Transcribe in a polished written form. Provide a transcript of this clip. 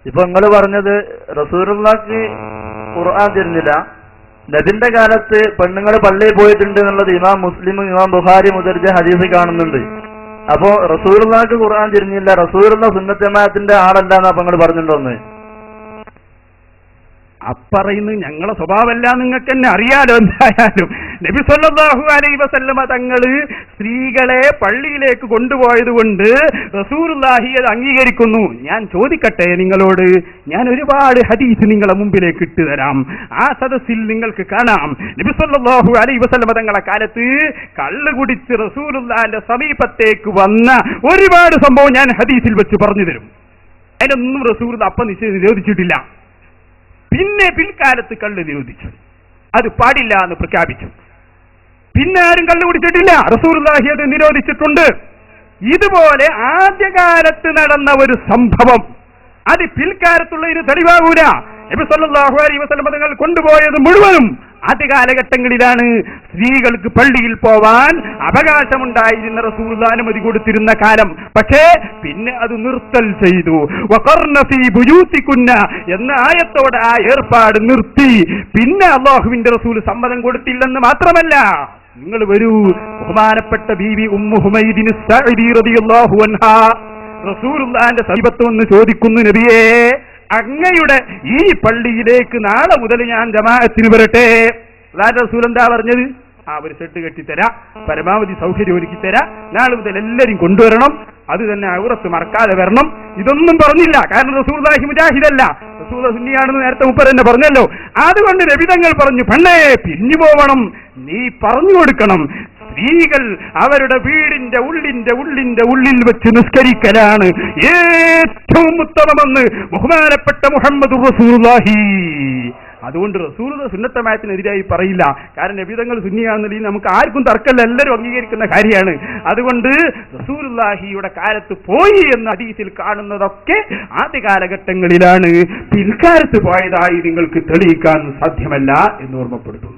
ഇപ്പൊ നിങ്ങൾ പറഞ്ഞത് റസൂലുള്ളാഹിക്ക് ഖുർആൻ തരുന്നില്ല, നബിന്റെ കാലത്ത് പെണ്ണുങ്ങൾ പള്ളിയിൽ പോയിട്ടുണ്ട് എന്നുള്ളത് ഇമാം മുസ്ലിം ഇമാം ബുഖാരി മുദർജ ഹദീസ് കാണുന്നുണ്ട്. അപ്പോ റസൂലുള്ളാഹിക്ക് ഖുർആൻ തരുന്നില്ല, റസൂലുള്ള സുന്നത്ത് ജമാഅത്തിന്റെ ആളല്ലാന്ന് അപ്പൊ നിങ്ങൾ പറഞ്ഞിട്ടുണ്ടോന്ന്? അപ്പറയുന്നത് ഞങ്ങളെ സ്വഭാവമല്ല, നിങ്ങൾക്ക് തന്നെ അറിയാലോ. എന്തായാലും നബി സല്ലല്ലാഹു അലൈഹി വസല്ലമ തങ്ങള് സ്ത്രീകളെ പള്ളിയിലേക്ക് കൊണ്ടുപോയത് കൊണ്ട് റസൂലുള്ളാഹി അത് അംഗീകരിക്കുന്നു. ഞാൻ ചോദിക്കട്ടെ നിങ്ങളോട്, ഞാൻ ഒരുപാട് ഹദീസ് നിങ്ങളെ മുമ്പിലേക്ക് ഇട്ടുതരാം. ആ സദസ്സിൽ നിങ്ങൾക്ക് കാണാം നബി സല്ലല്ലാഹു അലൈഹി വസല്ലമ തങ്ങളെ കാലത്ത് കള്ള് കുടിച്ച് റസൂലുള്ളാഹിന്റെ സമീപത്തേക്ക് വന്ന ഒരുപാട് സംഭവം ഞാൻ ഹദീസിൽ വെച്ച് പറഞ്ഞു തരും. അതിനൊന്നും റസൂൽ അപ്പം നിരോധിച്ചിട്ടില്ല. പിന്നെ പിൽക്കാലത്ത് കള്ള് നിരോധിച്ചു, അത് പാടില്ല എന്ന് പ്രഖ്യാപിച്ചു. പിന്നെ ആരും കള്ളു കുടിച്ചിട്ടില്ല, റസൂലുള്ളാഹി അത് നിരോധിച്ചിട്ടുണ്ട്. ഇതുപോലെ ആദ്യകാലത്ത് നടന്ന ഒരു സംഭവം അത് പിൽക്കാലത്തുള്ളതിന് തെളിവാകൂല. നബി സല്ലല്ലാഹു അലൈഹി വസല്ലം തങ്ങൾ കൊണ്ടുപോയത് മുഴുവനും ആദ്യ കാലഘട്ടങ്ങളിലാണ്. സ്ത്രീകൾക്ക് പള്ളിയിൽ പോവാൻ അവകാശമുണ്ടായിരുന്ന റസൂലുള്ളാഹി അനുമതി കൊടുത്തിരുന്ന കാലം. പക്ഷേ പിന്നെ അത് നിർത്തൽ ചെയ്തു. വഖർന ഫീ ബുയൂതികുന്ന എന്ന ആയത്തോടെ ആ ഏർപ്പാട് നിർത്തി. പിന്നെ അല്ലാഹുവിന്റെ റസൂൽ സമ്മതം കൊടുത്തില്ലെന്ന് മാത്രമല്ല, നിങ്ങൾ വരൂ, ബഹുമാനപ്പെട്ട ബീവി ഉമ്മു ഹുമൈദിൻ സഅദി റളിയല്ലാഹു അൻഹാ റസൂലുള്ളാഹിന്റെ സമീപത്ത് വന്ന് ചോദിക്കുന്നു, നബിയേ, അങ്ങയുടെ ഈ പള്ളിയിലേക്ക് നാളെ മുതൽ ഞാൻ ജമാഅത്തിന് വരട്ടെ. അല്ലാതെ റസൂൽ എന്താ പറഞ്ഞത്? ഒരു സെട്ട് കെട്ടിത്തരാ, പരമാവധി സൗകര്യം ഒരുക്കി തരാ, നാളെ മുതൽ എല്ലാരും കൊണ്ടുവരണം, അത് തന്നെ ഔറത്ത് മറക്കാതെ വരണം. ഇതൊന്നും പറഞ്ഞില്ല. കാരണം റസൂലുള്ളാഹി മുജാഹിദല്ല, റസൂൽ സുന്നിയാണെന്ന് നേരത്തെ മുപ്പർ തന്നെ പറഞ്ഞല്ലോ. അതുകൊണ്ട് നബി തങ്ങൾ പറഞ്ഞു, പെണ്ണേ പിരിഞ്ഞു പോവണം, നീ പറഞ്ഞു കൊടുക്കണം, സ്ത്രീകൾ അവരുടെ വീടിന്റെ ഉള്ളിൽ വെച്ച് നിസ്കരിക്കലാണ് ഏറ്റവും ഉത്തമമെന്ന് ബഹുമാനപ്പെട്ട മുഹമ്മദ് റസൂലുള്ളാഹി. അതുകൊണ്ട് റസൂൽ സുന്നത്ത് ജമാഅത്തിനെതിരായി പറയില്ല. കാരണം നബി തങ്ങൾ സുന്നിയാണെന്നുണ്ടെങ്കിൽ നമുക്ക് ആർക്കും തർക്കമല്ല, എല്ലാവരും അംഗീകരിക്കുന്ന കാര്യമാണ്. അതുകൊണ്ട് റസൂലുള്ളാഹിയുടെ കാലത്ത് പോയി എന്ന ഹദീസിൽ കാണുന്നതൊക്കെ ആദ്യ കാലഘട്ടങ്ങളിലാണ്. പിൽക്കാലത്ത് പോയതായി നിങ്ങൾക്ക് തെളിയിക്കാൻ സാധ്യമല്ല എന്ന് ഓർമ്മപ്പെടുത്തുന്നു.